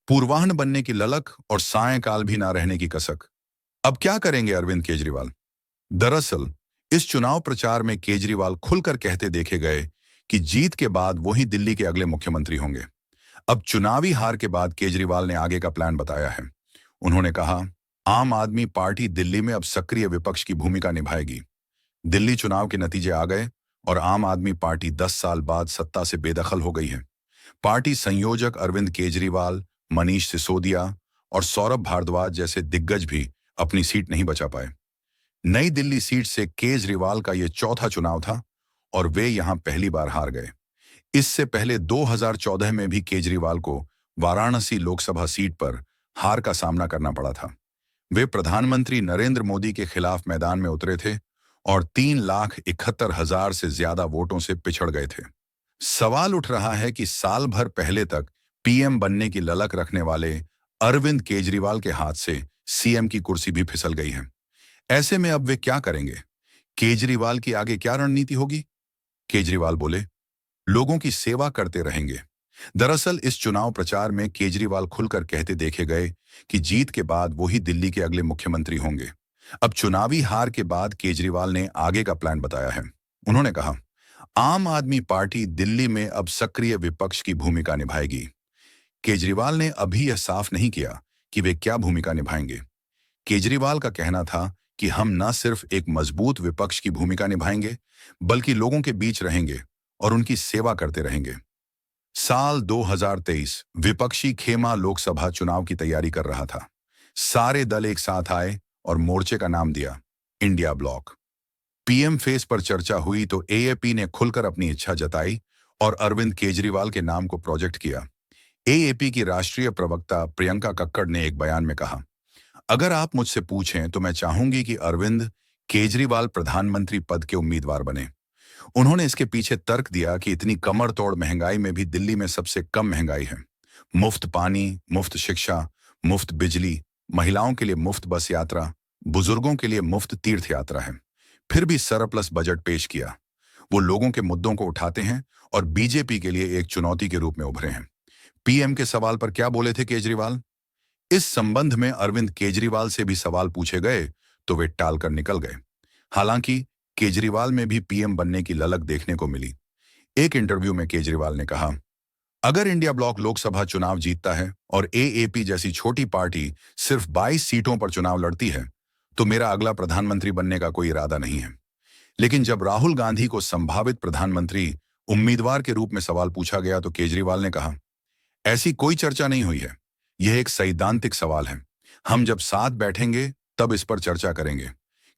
पूर्वाह्न बनने की ललक और सायंकाल भी ना रहने की कसक। अब क्या करेंगे अरविंद केजरीवाल? दरअसल इस चुनाव प्रचार में केजरीवाल खुलकर कहते देखे गए कि जीत के बाद वही दिल्ली के अगले मुख्यमंत्री होंगे। अब चुनावी हार के बाद केजरीवाल ने आगे का प्लान बताया है। उन्होंने कहा, आम आदमी पार्टी दिल्ली में अब सक्रिय विपक्ष की भूमिका निभाएगी। दिल्ली चुनाव के नतीजे आ गए और आम आदमी पार्टी 10 साल बाद सत्ता से बेदखल हो गई है। पार्टी संयोजक अरविंद केजरीवाल, मनीष सिसोदिया और सौरभ भारद्वाज जैसे दिग्गज भी अपनी सीट नहीं बचा पाए। नई दिल्ली सीट से केजरीवाल का यह चौथा चुनाव था और वे यहां पहली बार हार गए। इससे पहले 2014 में भी केजरीवाल को वाराणसी लोकसभा सीट पर हार का सामना करना पड़ा था। वे प्रधानमंत्री नरेंद्र मोदी के खिलाफ मैदान में उतरे थे और 3,71,000 से ज्यादा वोटों से पिछड़ गए थे। सवाल उठ रहा है कि साल भर पहले तक पीएम बनने की ललक रखने वाले अरविंद केजरीवाल के हाथ से सीएम की कुर्सी भी फिसल गई है। ऐसे में अब वे क्या करेंगे? केजरीवाल की आगे क्या रणनीति होगी? केजरीवाल बोले, लोगों की सेवा करते रहेंगे। दरअसल इस चुनाव प्रचार में केजरीवाल खुलकर कहते देखे गए कि जीत के बाद वही दिल्ली के अगले मुख्यमंत्री होंगे। अब चुनावी हार के बाद केजरीवाल ने आगे का प्लान बताया है। उन्होंने कहा, आम आदमी पार्टी दिल्ली में अब सक्रिय विपक्ष की भूमिका निभाएगी। केजरीवाल ने अभी यह साफ नहीं किया कि वे क्या भूमिका निभाएंगे। केजरीवाल का कहना था कि हम न सिर्फ एक मजबूत विपक्ष की भूमिका निभाएंगे, बल्कि लोगों के बीच रहेंगे और उनकी सेवा करते रहेंगे। साल 2023 विपक्षी खेमा लोकसभा चुनाव की तैयारी कर रहा था। सारे दल एक साथ आए और मोर्चे का नाम दिया इंडिया ब्लॉक। पीएम फेस पर चर्चा हुई तो एएपी ने खुलकर अपनी इच्छा जताई और अरविंद केजरीवाल के नाम को प्रोजेक्ट किया। एएपी की राष्ट्रीय प्रवक्ता प्रियंका कक्कड़ ने एक बयान में कहा, अगर आप मुझसे पूछें तो मैं चाहूंगी कि अरविंद केजरीवाल प्रधानमंत्री पद के उम्मीदवार बने। उन्होंने इसके पीछे तर्क दिया कि इतनी कमर तोड़ महंगाई में भी दिल्ली में सबसे कम महंगाई है। मुफ्त पानी, मुफ्त शिक्षा, मुफ्त बिजली, महिलाओं के लिए मुफ्त बस यात्रा, बुजुर्गों के लिए मुफ्त तीर्थ यात्रा है। फिर भी सरप्लस बजट पेश किया। वो लोगों के मुद्दों को उठाते हैं और बीजेपी के लिए एक चुनौती के रूप में उभरे हैं। पीएम के सवाल पर क्या बोले थे केजरीवाल? इस संबंध में अरविंद केजरीवाल से भी सवाल पूछे गए तो वे टालकर निकल गए। हालांकि केजरीवाल में भी पीएम बनने की ललक देखने को मिली। एक इंटरव्यू में केजरीवाल ने कहा, अगर इंडिया ब्लॉक लोकसभा चुनाव जीतता है और एएपी जैसी छोटी पार्टी सिर्फ 22 सीटों पर चुनाव लड़ती है तो मेरा अगला प्रधानमंत्री बनने का कोई इरादा नहीं है। लेकिन जब राहुल गांधी को संभावित प्रधानमंत्री उम्मीदवार के रूप में सवाल पूछा गया तो केजरीवाल ने कहा, ऐसी कोई चर्चा नहीं हुई है। यह एक सैद्धांतिक सवाल है। हम जब साथ बैठेंगे तब इस पर चर्चा करेंगे।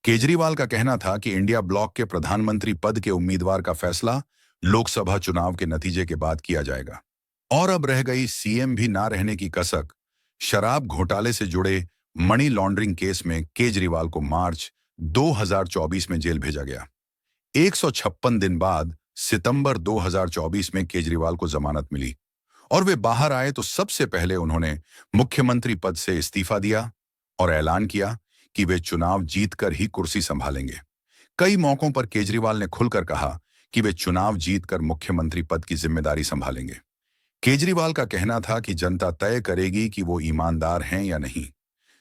केजरीवाल का कहना था कि इंडिया ब्लॉक के प्रधानमंत्री पद के उम्मीदवार का फैसला लोकसभा चुनाव के नतीजे के बाद किया जाएगा। और अब रह गई सीएम भी ना रहने की कसक। शराब घोटाले से जुड़े मनी लॉन्ड्रिंग केस में केजरीवाल को मार्च 2024 में जेल भेजा गया। 156 दिन बाद सितंबर 2024 में केजरीवाल को जमानत मिली और वे बाहर आए तो सबसे पहले उन्होंने मुख्यमंत्री पद से इस्तीफा दिया और ऐलान किया कि वे चुनाव जीतकर ही कुर्सी संभालेंगे। कई मौकों पर केजरीवाल ने खुलकर कहा कि वे चुनाव जीतकर मुख्यमंत्री पद की जिम्मेदारी संभालेंगे। केजरीवाल का कहना था कि जनता तय करेगी कि वो ईमानदार हैं या नहीं।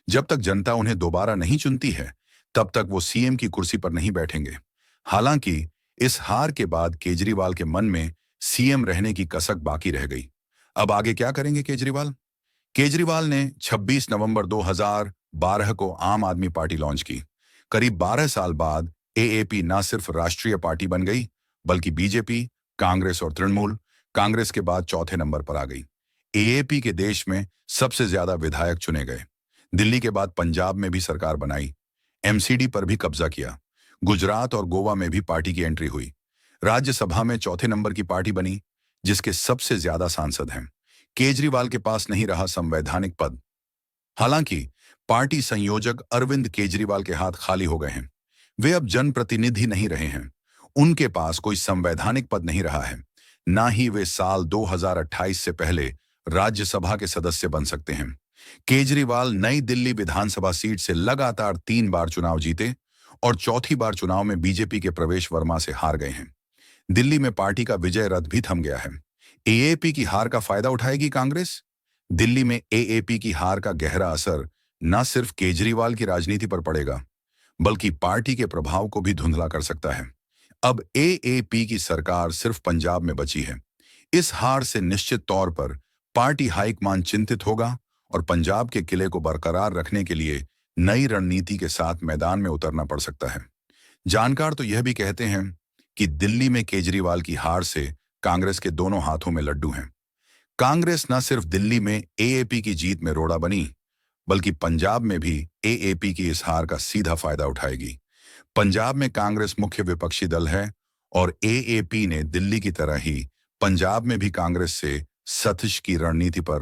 जब तक जनता उन्हें दोबारा नहीं चुनती है तब तक वो सीएम की कुर्सी पर नहीं बैठेंगे। हालांकि इस हार के बाद केजरीवाल के मन में सीएम रहने की कसक बाकी रह गई। अब आगे क्या करेंगे केजरीवाल? केजरीवाल ने 26 नवंबर 2012 को आम आदमी पार्टी लॉन्च की। करीब 12 साल बाद एएपी न सिर्फ राष्ट्रीय पार्टी बन गई, बल्कि बीजेपी, कांग्रेस और तृणमूल कांग्रेस के बाद चौथे नंबर पर आ गई। एएपी के देश में सबसे ज्यादा विधायक चुने गए। दिल्ली के बाद पंजाब में भी सरकार बनाई, एमसीडी पर भी कब्जा किया। गुजरात और गोवा में भी पार्टी की एंट्री हुई। राज्यसभा में चौथे नंबर की पार्टी बनी, जिसके सबसे ज्यादा सांसद हैं। केजरीवाल के पास नहीं रहा संवैधानिक पद। हालांकि पार्टी संयोजक अरविंद केजरीवाल के हाथ खाली हो गए हैं। वे अब जनप्रतिनिधि नहीं रहे हैं। उनके पास कोई संवैधानिक पद नहीं रहा है। ना ही वे साल 2028 से पहले राज्यसभा के सदस्य बन सकते हैं। केजरीवाल नई दिल्ली विधानसभा सीट से लगातार 3 बार चुनाव जीते और चौथी बार चुनाव में बीजेपी के प्रवेश वर्मा से हार गए हैं। दिल्ली में पार्टी का विजय रथ भी थम गया है। एएपी की हार का फायदा उठाएगी कांग्रेस? दिल्ली में एएपी की हार का गहरा असर न सिर्फ केजरीवाल की राजनीति पर पड़ेगा, बल्कि पार्टी के प्रभाव को भी धुंधला कर सकता है। अब एएपी की सरकार सिर्फ पंजाब में बची है। इस हार से निश्चित तौर पर पार्टी हाईकमान चिंतित होगा और पंजाब के किले को बरकरार रखने के लिए नई रणनीति के साथ मैदान में उतरना पड़ सकता है। जानकार तो यह भी कहते हैं कि दिल्ली में केजरीवाल की हार से कांग्रेस के दोनों हाथों में लड्डू हैं। कांग्रेस न सिर्फ दिल्ली में एएपी की जीत में रोड़ा बनी, बल्कि पंजाब में भी एएपी की इस हार का सीधा फायदा उठाएगी। पंजाब में कांग्रेस मुख्य विपक्षी दल है और एएपी ने दिल्ली की तरह ही पंजाब में भी कांग्रेस से सतश की रणनीति पर